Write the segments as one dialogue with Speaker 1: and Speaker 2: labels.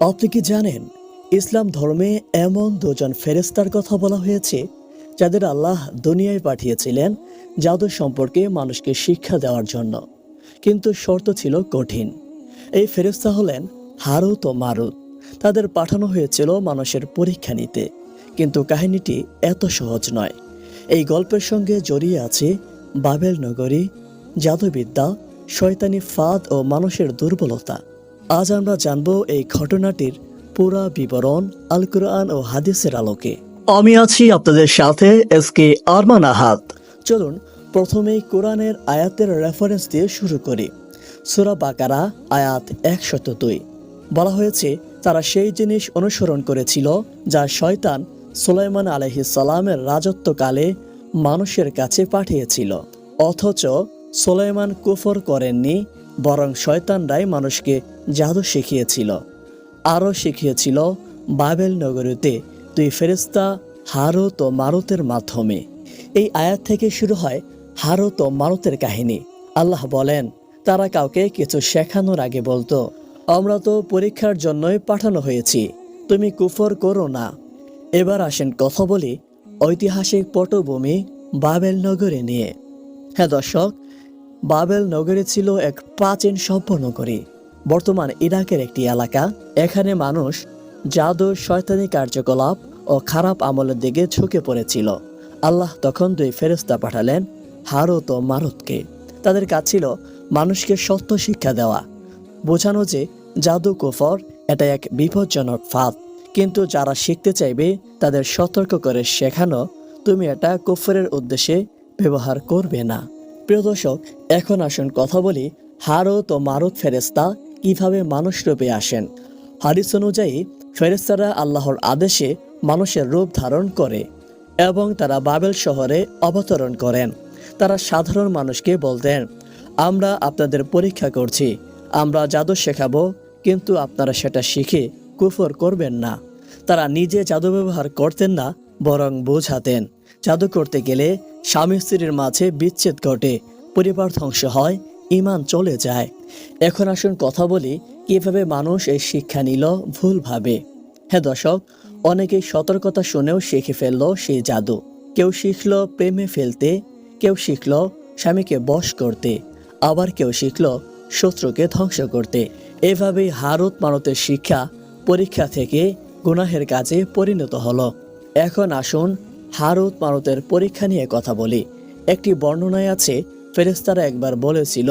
Speaker 1: আপনি কি জানেন, ইসলাম ধর্মে এমন দুজন ফেরেশতার কথা বলা হয়েছে যাদের আল্লাহ দুনিয়ায় পাঠিয়েছিলেন জাদু সম্পর্কে মানুষকে শিক্ষা দেওয়ার জন্য। কিন্তু শর্ত ছিল কঠিন। এই ফেরেশতা হলেন হারুত ও মারুত। তাদের পাঠানো হয়েছিল মানুষের পরীক্ষা নিতে। কিন্তু কাহিনীটি এত সহজ নয়। এই গল্পের সঙ্গে জড়িয়ে আছে বাবেল নগরী, জাদুবিদ্যা, শয়তানি ফাঁদ ও মানুষের দুর্বলতা। আজ আমরা জানব এই ঘটনাটির পুরা বিবরণ আল কুরআন ও হাদিসের আলোকে। আমি আছি আপনাদের সাথে এসকে আরমান আহাদ। চলুন প্রথমেই কোরআনের আয়াতের রেফারেন্স দিয়ে শুরু করি। সূরা বাকারা আয়াত ১০২। বলা হয়েছে, তারা সেই জিনিস অনুসরণ করেছিল যা শয়তান সুলাইমান আলাইহিস সালামের রাজত্বকালে মানুষের কাছে পাঠিয়েছিল। অথচ সুলাইমান কুফর করেননি, বরং শয়তানরাই মানুষকে জাদু শিখিয়েছিল। আরও শিখিয়েছিল বাবেল নগরীতে দুই ফেরেশতা হারুত ও মারুতের মাধ্যমে। এই আয়াত থেকে শুরু হয় হারুত ও মারুতের কাহিনী। আল্লাহ বলেন, তারা কাউকে কিছু শেখানোর আগে বলতো, আমরা তো পরীক্ষার জন্যই পাঠানো হয়েছি, তুমি কুফর করো না। এবার আসেন কথা বলি ঐতিহাসিক পটভূমি বাবেল নগরী নিয়ে। হ্যাঁ দর্শক, বাবেল নগরী ছিল এক প্রাচীন সভ্য নগরী, বর্তমান ইরাকের একটি এলাকা। এখানে মানুষ জাদু, শয়তানি কার্যকলাপ ও খারাপ আমলের দিকে ঝুঁকে পড়েছিল। আল্লাহ তখন দুই ফেরেশতা পাঠালেন, হারুত ও মারুতকে। তাদের কাজ ছিল মানুষকে সত্য শিক্ষা দেওয়া, বোঝানো যে জাদু কুফর এটা এক বিপজ্জনক ফাঁদ। কিন্তু যারা শিখতে চাইবে তাদের সতর্ক করে শেখানো, তুমি এটা কুফরের উদ্দেশ্যে ব্যবহার করবে না। প্রিয় দর্শক, এখন আসুন কথা বলি হারুত ও মারুত ফেরেশতা কিভাবে মানুষ রূপে আসেন। হাদিস অনুযায়ী ফেরেশতারা আল্লাহর আদেশে মানুষের রূপ ধারণ করে এবং তারা বাবেল শহরে অবতরণ করেন। তারা সাধারণ মানুষকে বলতেন, আমরা আপনাদের পরীক্ষা করছি, আমরা জাদু শেখাবো, কিন্তু আপনারা সেটা শিখে কুফর করবেন না। তারা নিজে জাদু ব্যবহার করতেন না, বরং বোঝাতেন। জাদু করতে গেলে স্বামী স্ত্রীর মাঝে বিচ্ছেদ ঘটে, পরিবার ধ্বংস হয়, ঈমান চলে যায়। এখন আসুন কথা বলি কিভাবে মানুষ এই শিক্ষা নিল ভুলভাবে। হ্যাঁ দর্শক, অনেকেই সতর্কতা শুনেও শিখে ফেলল সেই জাদু। কেউ শিখল প্রেমে ফেলতে, কেউ শিখল স্বামীকে বশ করতে, আবার কেউ শিখল শত্রুকে ধ্বংস করতে। এভাবেই হারুত মারুতের শিক্ষা পরীক্ষা থেকে গুনাহের কাজে পরিণত হলো। এখন আসুন হারুত মারুতের পরীক্ষা নিয়ে কথা বলি। একটি বর্ণনায় আছে, ফেরেশতারা একবার বলেছিল,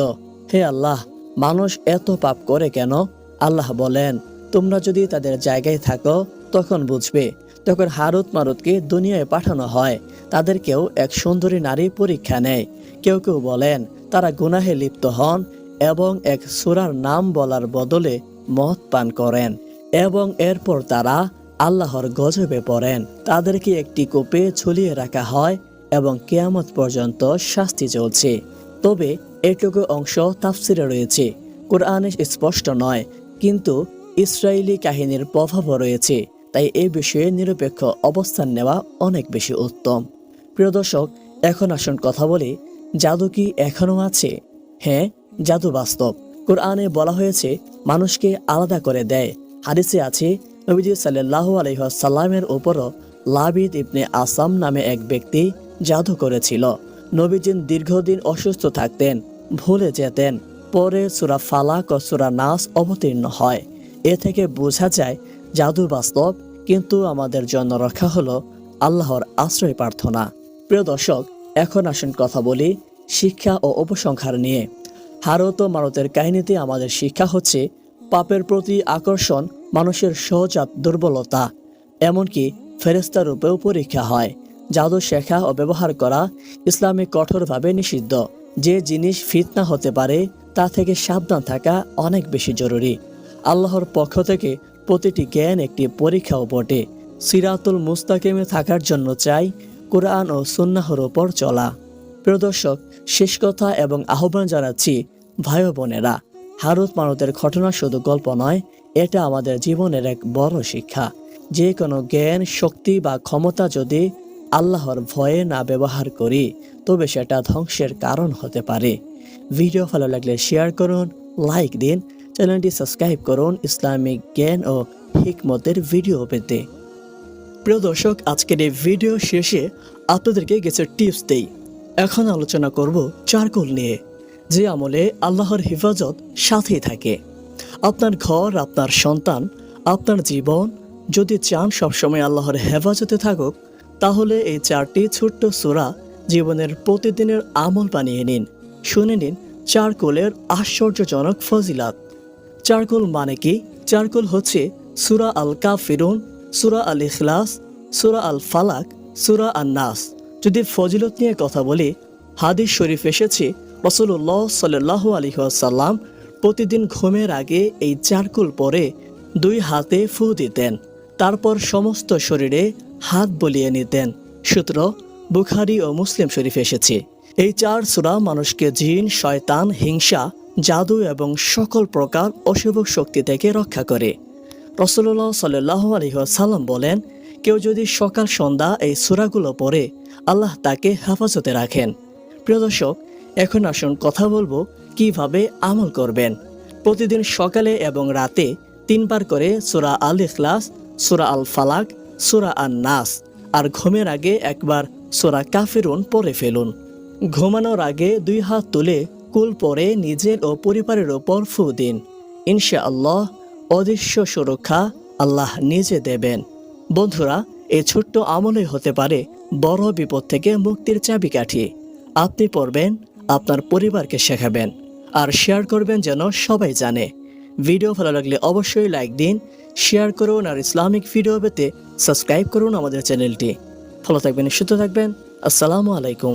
Speaker 1: হে আল্লাহ, মানুষ এত পাপ করে কেন? আল্লাহ বলেন, তোমরা যদি তাদের জায়গায় থাকো তখন বুঝবে। তখন হারুত মারুতকে দুনিয়ায় পাঠানো হয়। তাদেরকেও এক সুন্দরী নারী পরীক্ষা নেয়। কেউ কেউ বলেন তারা গুনাহে লিপ্ত হন এবং এক সূরার নাম বলার বদলে মদ পান করেন এবং এরপর তারা আল্লাহর গজবে পড়েন। তাদেরকে একটি কূপে ঝুলিয়ে রাখা হয় এবং কিয়ামত পর্যন্ত শাস্তি চলছে। তবে এটুকু অংশ তাফসিরে রয়েছে, কোরআনে স্পষ্ট নয়, কিন্তু ইসরায়েলি কাহিনীর প্রভাবও রয়েছে। তাই এই বিষয়ে নিরপেক্ষ অবস্থান নেওয়া অনেক বেশি উত্তম। প্রিয় দর্শক, এখন আসুন কথা বলি, জাদু কি এখনো আছে? হ্যাঁ, জাদু বাস্তব। কোরআনে বলা হয়েছে মানুষকে আলাদা করে দেয়। হাদিসে আছে, নবীজি সাল্লাল্লাহু আলাইহি ওয়াসাল্লামের উপরও লাবিদ ইবনে আসাম নামে এক ব্যক্তি জাদু করেছিল। নবীজি দীর্ঘদিন অসুস্থ থাকতেন, ভুলে যেতেন। পরে সূরা ফালাক ও সূরা নাস অবতীর্ণ হয়। এ থেকে বোঝা যায় জাদু বাস্তব, কিন্তু আমাদের জন্য রক্ষা হলো আল্লাহর আশ্রয় প্রার্থনা। প্রিয় দর্শক, এখন আসুন কথা বলি শিক্ষা ও উপসংহার নিয়ে। হারুত ও মারুতের কাহিনীতে আমাদের শিক্ষা হচ্ছে, পাপের প্রতি আকর্ষণ মানুষের সহজাত দুর্বলতা। এমনকি ফেরেশতা রূপেও পরীক্ষা হয়। জাদু শেখা ও ব্যবহার করা ইসলামে কঠোরভাবে নিষিদ্ধ। যে জিনিস ফিতনা হতে পারে তা থেকে সাবধান থাকা অনেক বেশি জরুরি। আল্লাহর পক্ষ থেকে প্রতিটি জ্ঞান একটি পরীক্ষাও বটে। সিরাতুল মুস্তাকিমে থাকার জন্য চাই কোরআন ও সুন্নাহর ওপর চলা। প্রিয় দর্শক, শেষ কথা এবং আহ্বান জানাচ্ছি, ভাই ও বোনেরা, হারুত মারুতের ঘটনা শুধু গল্প নয়, এটা আমাদের জীবনের এক বড় শিক্ষা। যে কোনো জ্ঞান, শক্তি বা ক্ষমতা যদি আল্লাহর ভয়ে না ব্যবহার করি, তবে সেটা ধ্বংসের কারণ হতে পারে। ভিডিও ভালো লাগলে শেয়ার করুন, লাইক দিন। চ্যানেলটি সাবস্ক্রাইব করুন ইসলামিক জ্ঞান ও হিকমতের ভিডিও পেতে। প্রিয় দর্শক, আজকের এই ভিডিও শেষে আপনাদেরকে কিছু টিপস দেই। এখন আলোচনা করব চারকোল নিয়ে, যে আমলে আল্লাহর হেফাজত সাথেই থাকে। আপনার ঘর, আপনার সন্তান, আপনার জীবন যদি চান সবসময় আল্লাহর হেফাজতে থাকুক, তাহলে এই 4টি ছোট্ট সূরা জীবনের প্রতিদিনের আমল বানিয়ে নিন। শুনে নিন চারকোলের আশ্চর্যজনক ফজিলাত। চারকোল মানে কি? চারকোল হচ্ছে সূরা আল কাফিরুন, সূরা আল ইখলাস, সূরা আল ফালাক, সূরা আন নাস। যদি ফজিলত নিয়ে কথা বলি, হাদিস শরীফ এসেছে রাসূলুল্লাহ সাল্লাল্লাহু আলাইহি ওয়াসাল্লাম প্রতিদিন ঘুমের আগে এই চারকোল পরে 2 হাতে ফু দিতেন, তারপর সমস্ত শরীরে হাত বলিয়ে নিতেন। সূত্র বুখারী ও মুসলিম শরীফ এসেছে। এই 4 সূরা মানুষকে জিন, শয়তান, হিংসা, জাদু এবং সকল প্রকার অশুভ শক্তি থেকে রক্ষা করে। রাসূলুল্লাহ সাল্লাল্লাহু আলাইহি ওয়াসাল্লাম বলেন, কেউ যদি সকাল সন্ধ্যা এই সূরাগুলো পড়ে, আল্লাহ তাকে হেফাজতে রাখেন। প্রিয় দর্শক, এখন আসুন কথা বলবো কিভাবে আমল করবেন। প্রতিদিন সকালে এবং রাতে 3 বার করে সূরা আল ইখলাস, সূরা আল ফালাক, সূরা আন নাস আর ঘুমের আগে একবার সূরা কাফিরুন পড়ে ফেলুন। ঘুমানোর আগে 2 হাত তুলে কুল পরে নিজের ও পরিবারের ওপর ফু দিন। ইনশাআল্লাহ অদৃশ্য সুরক্ষা আল্লাহ নিজে দেবেন। বন্ধুরা, এই ছোট্ট আমলই হতে পারে বড় বিপদ থেকে মুক্তির চাবিকাঠি। আপনি পড়বেন, আপনার পরিবারকে শেখাবেন আর শেয়ার করবেন যেন সবাই জানে। ভিডিও ভালো লাগলে অবশ্যই লাইক দিন, শেয়ার করুন আর ইসলামিক ভিডিও পেতে সাবস্ক্রাইব করুন আমাদের চ্যানেলটি। ভালো থাকবেন, সুস্থ থাকবেন। আসসালামু আলাইকুম।